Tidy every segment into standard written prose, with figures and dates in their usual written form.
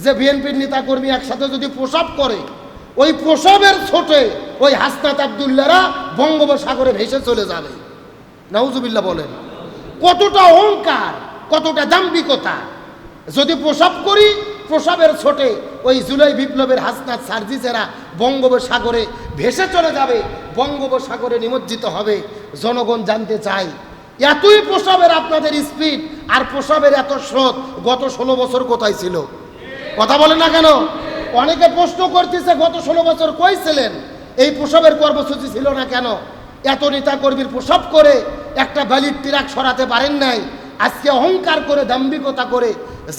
যে বিএনপির নেতাকর্মী একসাথে যদি প্রসব করে, ওই প্রসবের ছোটে ওই হাসনাত আব্দুল্লাহরা বঙ্গোপসাগরে ভেসে চলে যাবে। নাউজুবিল্লাহ বলেন। কতটা অহংকার, কতটা দাম্ভিকতা! যদি প্রসব করি, প্রসবের ছোটে ওই জুলাই বিপ্লবের হাসনাত সার্জিসেরা বঙ্গোপসাগরে ভেসে চলে যাবে, বঙ্গোপসাগরে নিমজ্জিত হবে। জনগণ জানতে চায়, এতই প্রসবের আপনাদের স্পিড আর প্রসবের এত স্রোত গত 16 বছর কোথায় ছিল? কথা বলেন না কেন? অনেকে প্রশ্ন করতেছে, গত 16 বছর কই ছিলেন? এই প্রসবের কর্মসূচি ছিল না কেন? এত নেতা কর্মীর প্রসব করে একটা বালির ট্রাক সরাতে পারেন নাই। আজকে অহংকার করে, দাম্ভিকতা করে,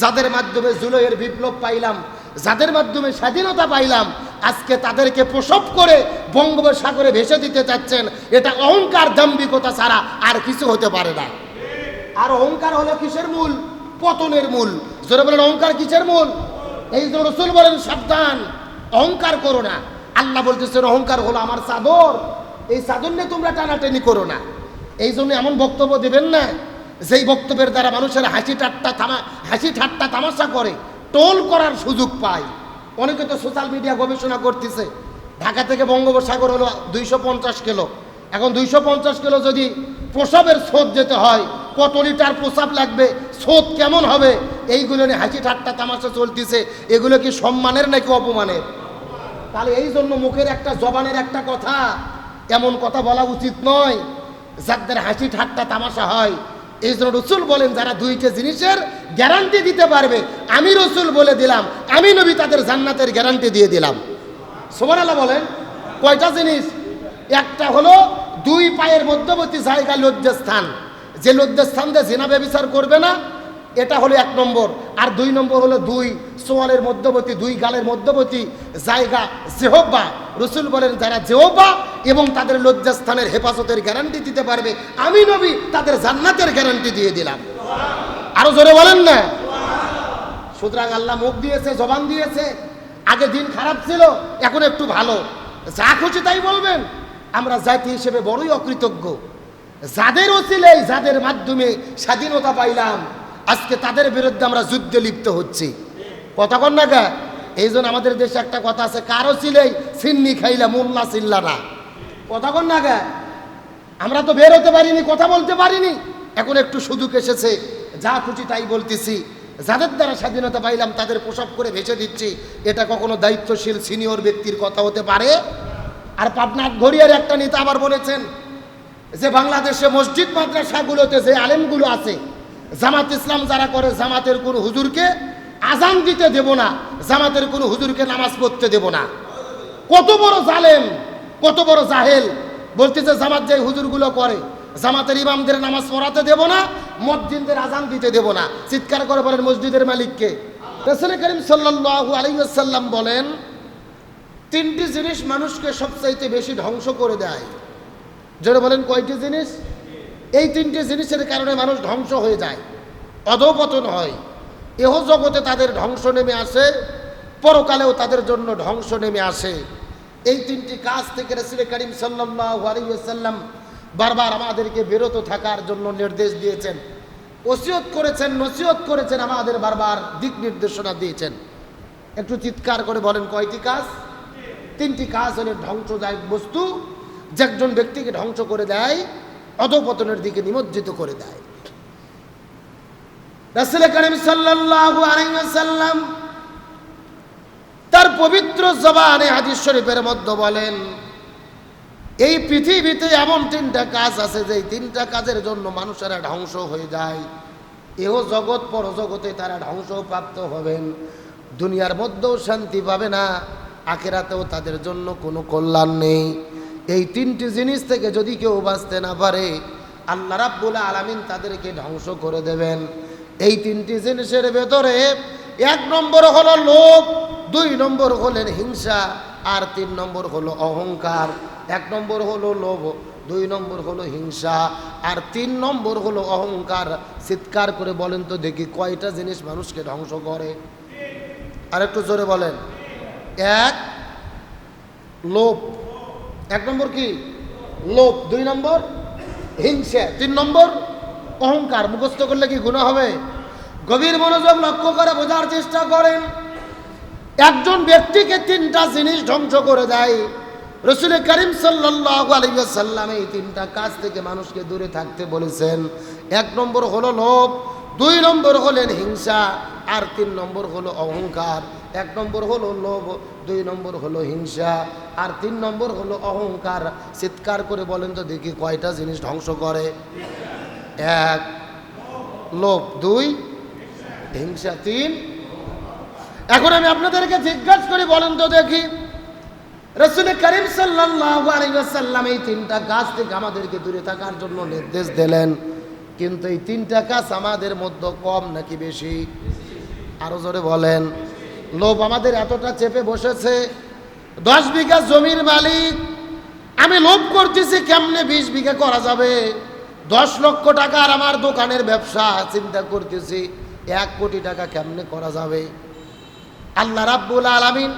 যাদের মাধ্যমে জুলাইয়ের বিপ্লব পাইলাম, যাদের মাধ্যমে স্বাধীনতা পাইলাম, আজকে তাদেরকে প্রসব করে বঙ্গোপসাগরে ভেসে দিতে চাচ্ছেন। এটা অহংকার, দাম্ভিকতা ছাড়া আর কিছু হতে পারে না। আর অহংকার হলো কিসের মূল? পতনের মূল। জোরে বলেন, অহংকার কিসের মূল? এই যে রাসূল বলেন, সাবধান, অহংকার করো না। আল্লাহ বলতেছেন, অহংকার হলো আমার চাদর, এই চাদর নিয়ে তোমরা টানাটানি করো না। এই জন্য এমন বক্তব্য দেবেন না যেই বক্তব্যের দ্বারা মানুষের হাসি ঠাট্টা তামাশা করে, টোল করার সুযোগ পায়। অনেকে তো সোশ্যাল মিডিয়া গবেষণা করতেছে, ঢাকা থেকে বঙ্গোপসাগর হলো 250 কিলো। এখন 250 কিলো যদি প্রসাবের স্রোত যেতে হয়, কত লিটার প্রসাব লাগবে, স্রোত কেমন হবে, এইগুলো নিয়ে হাসি ঠাট্টা তামাশা চলতেছে। এগুলো কি সম্মানের নাকি অপমানের? তাহলে এই জন্য মুখের একটা, জবানের একটা কথা, এমন কথা বলা উচিত নয় যাদের হাসি ঠাট্টা তামাশা হয়। এই জন্য রাসূল বলেন, যারা দুইটা জিনিসের গ্যারান্টি দিতে পারবে, আমি রাসূল বলে দিলাম, আমি নবী তাদের জান্নাতের গ্যারান্টি দিয়ে দিলাম। সুবহানাল্লাহ বলেন। কয়টা জিনিস? একটা হলো দুই পায়ের মধ্যবর্তী জায়গা লজ্জাস্থান, যে লজ্জাস্থান দিয়ে জিনা ব্যভিচার করবে না, এটা হলো 1 নম্বর। আর 2 নম্বর হলো দুই সোয়ালের মধ্যবর্তী, দুই গালের মধ্যবর্তী জায়গা জিহ্বা। রাসূল বলেন, যারা জিহ্বা এবং তাদের লজ্জাস্থানের হেফাজতের গ্যারান্টি দিতে পারবে, আমি নবী তাদের জান্নাতের গ্যারান্টি দিয়ে দিলাম। আরো জোরে বলেন না? সুতরাং আল্লাহ মুখ দিয়েছে, জবান দিয়েছে। আগে দিন খারাপ ছিল, এখন একটু ভালো। যা খুশি তাই বলবেন। আমরা জাতি হিসেবে বড়ই অকৃতজ্ঞ। যাদের ওসিলায়, যাদের মাধ্যমে স্বাধীনতা পাইলাম, আজকে তাদের বিরুদ্ধে আমরা যুদ্ধে লিপ্ত হচ্ছি। কথা কন না গা? এই জন্য আমাদের দেশে একটা কথা আছে, কারো ছিলেই সিন্নি খাইলা মোল্লা চিল্লা না। কথা কন না গা? আমরা তো বের হতে পারিনি, কথা বলতে পারিনি। এখন একটু সুযোগ এসেছে, যা খুশি তাই বলতেছি। যাদের দ্বারা স্বাধীনতা পাইলাম তাদের প্রসব করে ভেসে দিচ্ছি। এটা কখনো দায়িত্বশীল সিনিয়র ব্যক্তির কথা হতে পারে? আর পাবনার ঘড়িয়ার একটা নেতা আবার বলেছেন যে বাংলাদেশে মসজিদ মাদ্রাসাগুলোতে যে আলেমগুলো আছে, জামাত ইসলাম যারা করে, জামাতের কোনো হুজুরকে আজান দিতে দেব না, জামাতের কোনো হুজুরকে নামাজ পড়তে দেব না। কত বড় জালেম, কত বড় জাহেল! বলতেছে জামাত যে হুজুরগুলো করে, জামাতের ইমামদের নামাজ পড়াতে দেব না, মসজিদের আজান দিতে দেব না। চিৎকার করে বলেন, মসজিদের মালিককে? রাসূল করিম সাল্লাল্লাহু আলাইহি ওয়াসাল্লাম বলেন, 3টি জিনিস মানুষকে সবচাইতে বেশি ধ্বংস করে দেয়। যারা বলেন কয়টি জিনিস? এই 3টে জিনিসের কারণে মানুষ ধ্বংস হয়ে যায়, অধঃপতন হয়। এহ জগতে তাদের ধ্বংস নেমে আসে, পরকালেও তাদের জন্য ধ্বংস নেমে আসে। এই 3টি কাজ থেকে রাসূল করিম সাল্লাল্লাহু আলাইহি ওয়াসাল্লাম বারবার আমাদেরকে বিরত থাকার জন্য নির্দেশ দিয়েছেন, ওসিয়ত করেছেন, নসিহত করেছেন, আমাদের বারবার দিক নির্দেশনা দিয়েছেন। একটু চিৎকার করে বলেন, কয়টি কাজ? 3টি কাজ হলো ধ্বংসদায়ক বস্তু, যে একজন ব্যক্তিকে ধ্বংস করে দেয়, অধঃপতনের দিকে নিমজ্জিত করে দেয়। রাসূল করিম সাল্লাল্লাহু আলাইহি ওয়াসাল্লাম তার পবিত্র জবানে হাদিস শরীফের মধ্যে বলেন, এই পৃথিবীতে এমন 3টা কাজ আছে যে 3টা কাজের জন্য মানুষেরা ধ্বংস হয়ে যায়। এও জগৎ পরজগতে তারা ধ্বংসপ্রাপ্ত হবেন, দুনিয়ার মধ্যেও শান্তি পাবে না, আখিরাতেও তাদের জন্য কোনো কল্যাণ নেই। এই 3টি জিনিস থেকে যদি কেউ বাঁচতে না পারে, আল্লাহ রাব্বুল আলামিন তাদেরকে ধ্বংস করে দেবেন। এই 3টি জিনিসের ভেতরে 1 নম্বর হলো লোভ, 2 নম্বর হলেন হিংসা, আর 3 নম্বর হলো অহংকার। 1 নম্বর হলো লোভ, 2 নম্বর হলো হিংসা, আর 3 নম্বর হলো অহংকার। চিৎকার করে বলেন তো দেখি, কয়টা জিনিস মানুষকে ধ্বংস করে? আর একটু জোরে বলেন। 1 লোভ, 1 নম্বর কি? লোভ। 2 নম্বর হিংসা, 3 নম্বর অহংকার। মুখস্থ করলে কি গুনাহ হবে? গভীর মনোযোগ লক্ষ্য করে বোঝার চেষ্টা করেন। একজন ব্যক্তিকে তিনটা জিনিস ধ্বংস করে দেয়। রাসূল করিম সাল্লাল্লাহু আলাইহি ওয়াসাল্লাম এই তিনটা কাজ থেকে মানুষকে দূরে থাকতে বলেছেন। এক নম্বর হলো লোভ, দুই নম্বর হলেন হিংসা, আর তিন নম্বর হলো অহংকার। এক নম্বর হলো লোভ, দুই নম্বর হলো হিংসা, আর তিন নম্বর হলো অহংকার। চিৎকার করে বলেন তো দেখি কয়টা জিনিস ধ্বংস করে? এক লোভ, দুই হিংসা, তিন। এখন আমি আপনাদেরকে জিজ্ঞাসা করি, বলেন তো দেখি, রাসূল করিম সাল্লাল্লাহু আলাইহি ওয়াসাল্লাম এই তিনটা কাজ থেকে আমাদেরকে দূরে থাকার জন্য নির্দেশ দিলেন, কিন্তু এই তিনটা কাজ আমাদের মধ্যে কম নাকি বেশি? আরো জোরে বলেন। লোভ আমাদের এতটা চেপে বসেছে। 10 বিঘা জমির মালিক, আমি লোভ করতেছি কেমনে 20 বিঘা করা যাবে। 10 লক্ষ টাকার আমার দোকানের ব্যবসা, চিন্তা করতেছি 1 কোটি টাকা কেমনে করা যাবে। আল্লাহ রাব্বুল আলামিন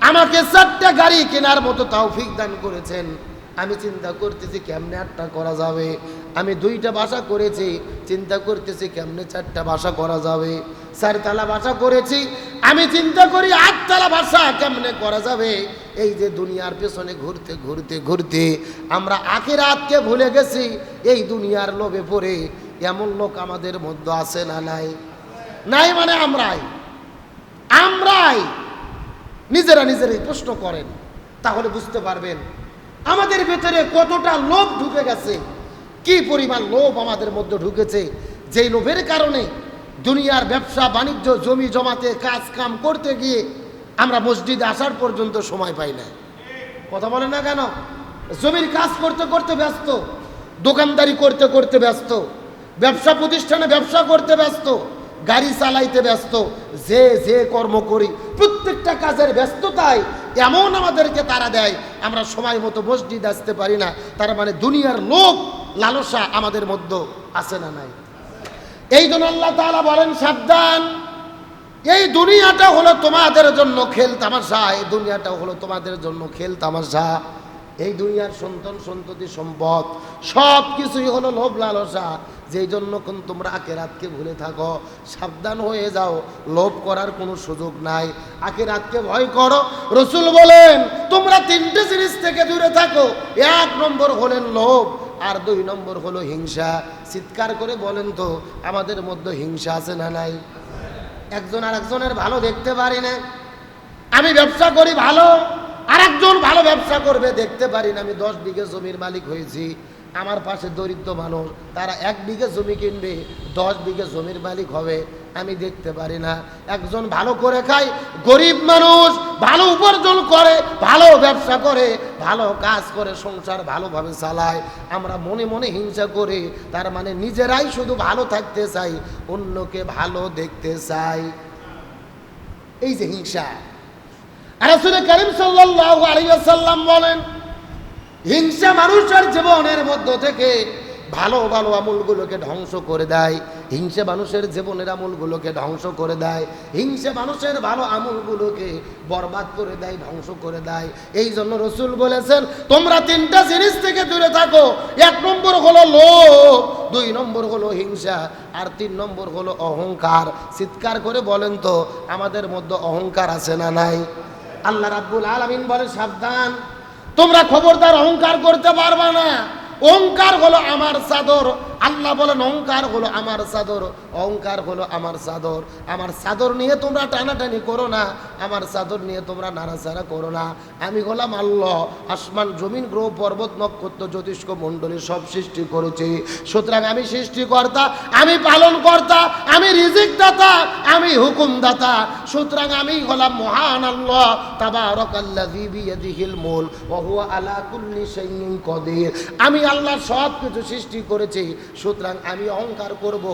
আমাকে 4টা গাড়ি কেনার মতো তৌফিক দান করেছেন, আমি চিন্তা করতেছি কেমনে 8টা করা যাবে। আমি 2টা বাসা করেছি, চিন্তা করতেছি কেমনে 4টা বাসা করা যাবে। 4তলা বাসা করেছি, আমি চিন্তা করি 8তলা বাসা কেমনে করা যাবে। এই যে দুনিয়ার পেছনে ঘুরতে ঘুরতে ঘুরতে আমরা আখিরাতকে ভুলে গেছি এই দুনিয়ার লোভে পড়ে। এমন লোক আমাদের মধ্যে আছে না নাই? নাই মানে আমরাই নিজেরাই প্রশ্ন করেন, তাহলে বুঝতে পারবেন আমাদের ভেতরে কতটা লোভ ঢুকে গেছে, কি পরিমাণ লোভ আমাদের মধ্যে ঢুকেছে। যেই লোভের কারণে দুনিয়ার ব্যবসা বাণিজ্য, জমি জমাতে কাজ কাম করতে গিয়ে আমরা মসজিদে আসার পর্যন্ত সময় পাই না। কথা বলেন না কেন? জমির কাজ করতে করতে ব্যস্ত, দোকানদারি করতে করতে ব্যস্ত, ব্যবসা প্রতিষ্ঠানে ব্যবসা করতে ব্যস্ত, গাড়ি চালাইতে ব্যস্ত, যে কর্ম করি প্রত্যেকটা কাজের ব্যস্ততায় এমন আমাদেরকে তারা দেয় আমরা সময় মতো মসজিদ আসতে পারি না। তার মানে দুনিয়ার লোভ লালসা আমাদের মধ্যে আছে না নাই? এই জন্য আল্লাহ তাআলা বলেন, সাবধান, এই দুনিয়াটা হলো তোমাদের জন্য খেল তামাশা, এই দুনিয়াটা হলো তোমাদের জন্য খেল তামাশা। এই দুনিয়ার সন্তান সন্ততি সম্পদ সব কিছুই হলো লোভ লালসা। যেই জন্য তোমরা আখিরাতকে ভুলে থাকো, সাবধান হয়ে যাও, লোভ করার কোনো সুযোগ নাই, আখিরাতকে ভয় করো। রাসূল বলেন তোমরা 3টে জিনিস থেকে দূরে থাকো। 1 নম্বর হলেন লোভ, আর 2 নম্বর হলো হিংসা। চিৎকার করে বলেন তো আমাদের মধ্যে হিংসা আছে না নাই? একজন আরেকজনের ভালো দেখতে পারি না। আমি ব্যবসা করি ভালো, আরেকজন ভালো ব্যবসা করবে দেখতে পারি না। আমি 10 বিঘা জমির মালিক হয়েছি, আমার পাশে দরিদ্র মানুষ, তারা 1 বিঘা জমি কিনবে, 10 বিঘা জমির মালিক হবে, আমি দেখতে পারি না। একজন ভালো করে খায়, গরিব মানুষ ভালো উপার্জন করে, ভালো ব্যবসা করে, ভালো কাজ করে, সংসার ভালোভাবে চালায়, আমরা মনে মনে হিংসা করি। তার মানে নিজেরাই শুধু ভালো থাকতে চাই, অন্যকে ভালো দেখতে চাই। এই যে হিংসা, রাসূল করিম সাল্লাল্লাহু আলাইহি ওয়াসাল্লাম বলেন হিংসা মানুষের জীবনের মধ্য থেকে ভালো ভালো আমলগুলোকে ধ্বংস করে দেয়। হিংসা মানুষের জীবনের আমলগুলোকে ধ্বংস করে দেয়। হিংসা মানুষের ভালো আমলগুলোকে বরবাদ করে দেয়, ধ্বংস করে দেয়। এই জন্য রাসূল বলেছেন তোমরা 3টা জিনিস থেকে দূরে থাকো। 1 নম্বর হলো লোভ, 2 নম্বর হলো হিংসা, আর 3 নম্বর হলো অহংকার। চিৎকার করে বলেন তো আমাদের মধ্যে অহংকার আছে না নাই? আল্লাহ রাব্বুল আলামিন বলে সাবধান, তোমরা খবরদার অহংকার করতে পারবা না। অহংকার হলো আমার চাদর। আল্লাহ বলেন অহংকার হলো আমার চাদর, অহংকার হলো আমার চাদর। আমার চাদর নিয়ে তোমরা টানাটানি করো না, আমার চাদর নিয়ে তোমরা নাড়াচাড়া করো না। আমি হলাম আল্লাহ, আসমান জমিন গ্রহ পর্বত নক্ষত্র জ্যোতিষ্ক মণ্ডলী সব সৃষ্টি করেছি। সুতরাং আমি সৃষ্টিকর্তা, আমি পালন কর্তা, আমি রিজিক দাতা, আমি হুকুম দাতা। সুতরাং আমি হলাম মহান আল্লাহ, তাবারাকাল্লাযী বিয়াদিহিল মুলক ওয়া হুয়া আলা কুল্লি শাইইন কাদির। আমি আল্লাহ সব কিছু সৃষ্টি করেছি, সুতরাং আমি অহংকার করব।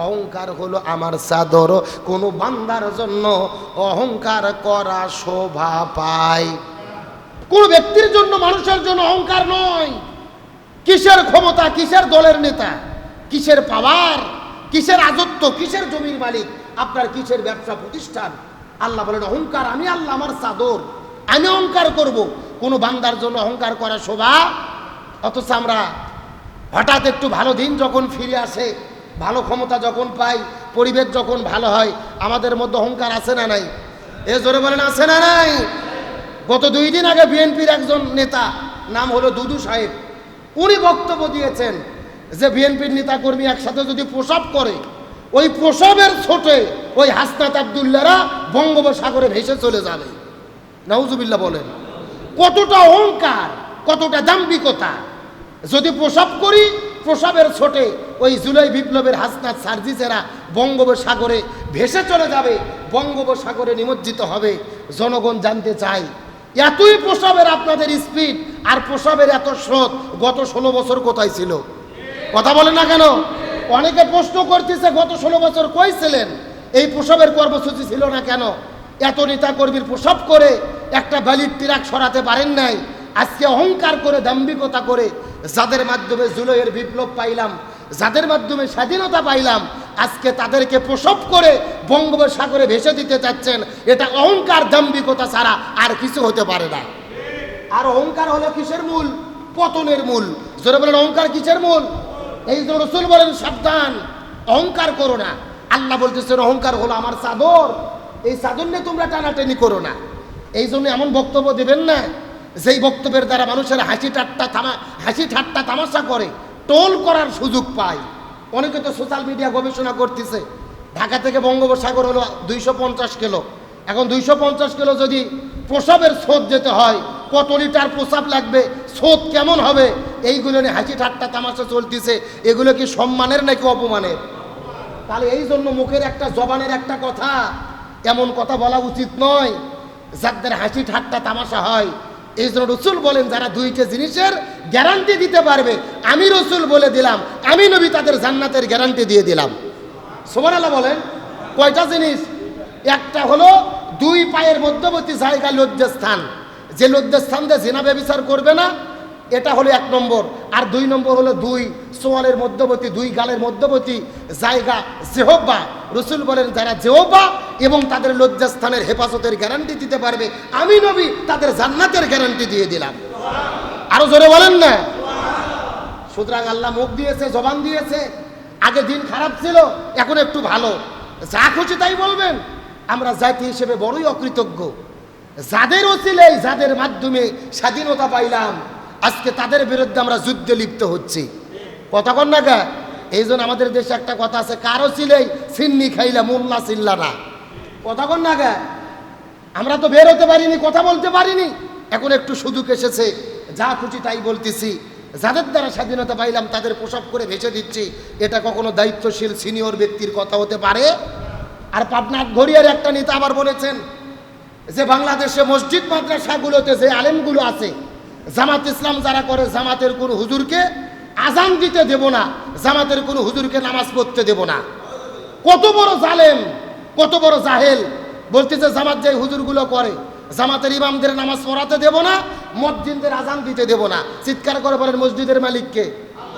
অহংকার হলো আমার চাদর। কোন বান্দার জন্য অহংকার করা শোভা পায়, কোন ব্যক্তির জন্য মানুষের জন্য অহংকার নয়। কিসের ক্ষমতা, কিসের দলের নেতা, কিসের পাওয়ার, কিসের রাজত্ব, কিসের জমির মালিক, আপনার কিসের ব্যবসা প্রতিষ্ঠান। আল্লাহ বলেন অহংকার আমি আল্লাহ আমার চাদর, আমি অহংকার করব। কোন বান্দার জন্য অহংকার করা শোভা। অথচ আমরা হঠাৎ একটু ভালো দিন যখন ফিরে আসে, ভালো ক্ষমতা যখন পাই, পরিবেশ যখন ভালো হয়, আমাদের মধ্যে অহংকার আছে না নাই? এ জোরে বলেন আছে না নাই? গত 2 দিন আগে বিএনপির একজন নেতা, নাম হলো দুদু সাহেব, উনি বক্তব্য দিয়েছেন যে বিএনপির নেতা কর্মী একসাথে যদি প্রসব করে, ওই প্রসবের ছোটে ওই হাসনাত আব্দুল্লাহরা বঙ্গোপসাগরে ভেসে চলে যাবে। নাউজুবিল্লাহ বলেন। কতটা অহংকার, কতটা দাম্ভিকতা! যদি প্রসব করি, প্রসবের ছোটে ওই জুলাই বিপ্লবের হাসনাত সার্জিসেরা বঙ্গোপসাগরে ভেসে চলে যাবে, বঙ্গোপসাগরে নিমজ্জিত হবে। জনগণ জানতে চায়, এতই প্রসবের আপনাদের স্পিড আর প্রসবের এত স্রোত গত 16 বছর কোথায় ছিল? কথা বলেন না কেন? অনেকে প্রশ্ন করতেছে, গত 16 বছর কই ছিলেন? এই প্রসবের কর্মসূচি ছিল না কেন? এত নেতা কর্মীর প্রসব করে একটা বালির ট্রাক সরাতে পারেন নাই। আজকে অহংকার করে, দাম্ভিকতা করে, যাদের মাধ্যমে জুলাইয়ের বিপ্লব পাইলাম, যাদের মাধ্যমে স্বাধীনতা পাইলাম, আজকে তাদেরকে প্রসব করে বঙ্গোপসাগরে ভেসে দিতে চাচ্ছেন। এটা অহংকার, দাম্ভিকতা ছাড়া আর কিছু হতে পারে না। আর অহংকার হলো কিসের মূল? পতনের মূল। জোরে বলেন, অহংকার কিসের মূল? এই যে রাসূল বলেন, সাবধান, অহংকার করো না। আল্লাহ বলতেছেন অহংকার হলো আমার চাদর, এই চাদর নিয়ে তোমরা টানাটানি করো না। এই জন্য এমন বক্তব্য দেবেন না যেই বক্তব্যের দ্বারা মানুষের হাসি ঠাট্টা তামাশা করে, টোল করার সুযোগ পায়। অনেকে তো সোশ্যাল মিডিয়া গবেষণা করতেছে, ঢাকা থেকে বঙ্গোপসাগর হলো 250 কিলো। এখন 250 কিলো যদি প্রসাবের স্রোত যেতে হয়, কত লিটার প্রসাব লাগবে, স্রোত কেমন হবে, এইগুলো নিয়ে হাসি ঠাট্টা তামাশা চলতেছে। এগুলো কি সম্মানের নাকি অপমানের? তাহলে এই জন্য মুখের একটা, জবানের একটা কথা, এমন কথা বলা উচিত নয় যাদের হাসি ঠাট্টা তামাশা হয়। এই জন্য রসুল বলেন, যারা 2টা জিনিসের গ্যারান্টি দিতে পারবে, আমি রসুল বলে দিলাম, আমি নবী তাদের জান্নাতের গ্যারান্টি দিয়ে দিলাম। সুবহানাল্লাহ বলেন। কয়টা জিনিস? একটা হলো 2 পায়ের মধ্যবর্তী জায়গা লজ্জাস্থান, যে লজ্জাস্থান দিয়ে জিনা ব্যভিচার করবে না, এটা হলো 1 নম্বর। আর 2 নম্বর হলো 2 সোয়ালের মধ্যবর্তী, 2 গালের মধ্যবর্তী জায়গা জিহ্বা। রসুল বলেন, যারা জিহ্বা এবং তাদের লজ্জাস্থানের হেফাজতের গ্যারান্টি দিতে পারবে, আমি নবী তাদের জান্নাতের গ্যারান্টি দিয়ে দিলাম। আরো জোরে বলেন না? সুতরাং আল্লাহ মুখ দিয়েছে, জবান দিয়েছে। আগে দিন খারাপ ছিল, এখন একটু ভালো। যা খুশি তাই বলবেন। আমরা জাতি হিসেবে বড়ই অকৃতজ্ঞ। যাদের ওসিলায়, যাদের মাধ্যমে স্বাধীনতা পাইলাম, আজকে তাদের বিরুদ্ধে আমরা যুদ্ধে লিপ্ত হচ্ছি। কথা কন না গা? এই জন্য আমাদের দেশে একটা কথা আছে, কারো ছিলেই সিন্নি খাইলা মোল্লা চিল্লা না। কথা কন না গা? আমরা তো বের হতে পারিনি, কথা বলতে পারিনি, এখন একটু সুযোগ এসেছে, যা খুশি তাই বলতেছি। যাদের দ্বারা স্বাধীনতা পাইলাম তাদের প্রসব করে ভেসে দিচ্ছি। এটা কখনো দায়িত্বশীল সিনিয়র ব্যক্তির কথা হতে পারে? আর পাবনার ঘড়িয়ার একটা নেতা আবার বলেছেন যে বাংলাদেশে মসজিদ মাদ্রাসাগুলোতে যে আলেমগুলো আছে, জামাত ইসলাম যারা করে, জামাতের কোনো হুজুরকে আজান দিতে দেব না, জামাতের কোনো হুজুরকে নামাজ পড়তে দেব না। কত বড় জালেম, কত বড় জাহেল! বলতেছে জামাত যে হুজুরগুলো করে, জামাতের ইমামদের নামাজ পড়াতে দেব না, মসজিদের আজান দিতে দেব না। চিৎকার করে বলেন, মসজিদের মালিককে?